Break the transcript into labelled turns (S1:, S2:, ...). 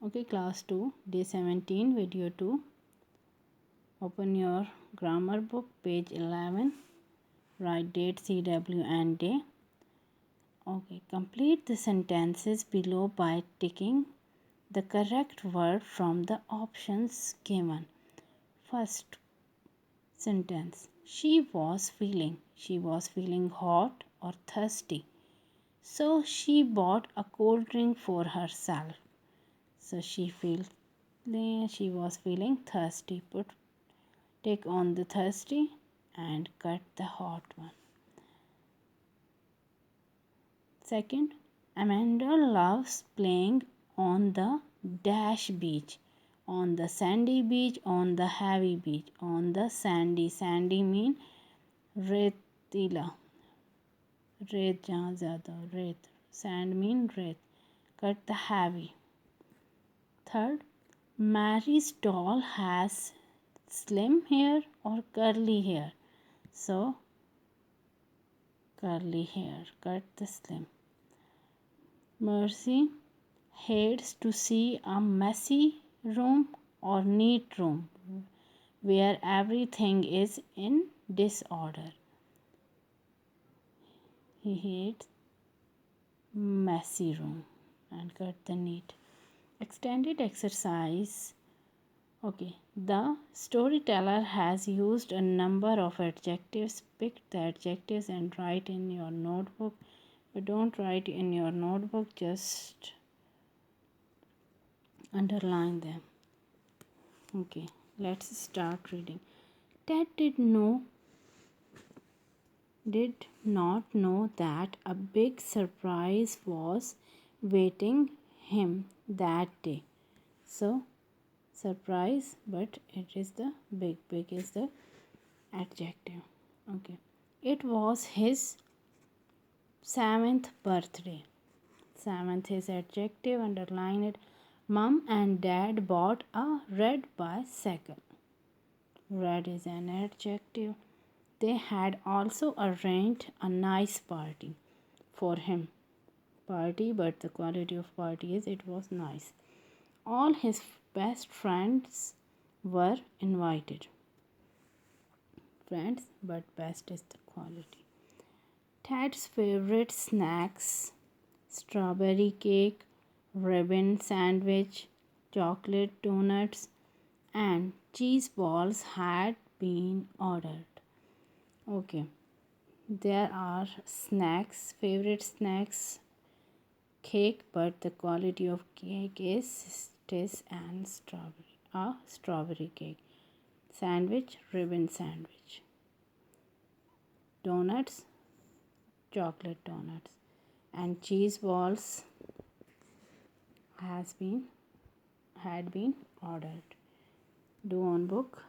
S1: Okay, class 2, day 17, video 2. Open your grammar book, page 11. Write date, CW, and day. Okay, complete the sentences below by ticking the correct word from the options given. First sentence. She was feeling hot or thirsty. So she bought a cold drink for herself. So she was feeling thirsty. Take on the thirsty and cut the hot one. Second, Amanda loves playing on the dash beach. On the sandy beach, on the heavy beach, on the sandy. Sandy mean रेतीला. रेत जहाँ ज़्यादा रेत. Sand mean रेत. Cut the heavy. Third, Mary's doll has slim hair or curly hair. So, curly hair. Cut the slim. Mercy hates to see a messy room or neat room where everything is in disorder. He hates messy room and cut the neat. Extended exercise. Okay, the storyteller has used a number of adjectives. Pick the adjectives and write in your notebook. But don't write in your notebook, just underline them. Okay, let's start reading. Ted did not know that a big surprise was waiting him that day. So, surprise, but it is the big. Big is the adjective. Okay, it was his 7th birthday. 7th is adjective, underline it. Mom and Dad bought a red bicycle. Red is an adjective. They had also arranged a nice party for him. Party, but the quality of party is it was nice. All his best friends were invited. Friends, but best is the quality. Ted's favorite snacks: strawberry cake, ribbon sandwich, chocolate donuts, and cheese balls had been ordered. Okay, there are snacks, favorite snacks, cake, but the quality of cake is and strawberry cake. Sandwich, ribbon sandwich. Donuts, chocolate donuts, and cheese balls had been ordered. Do on book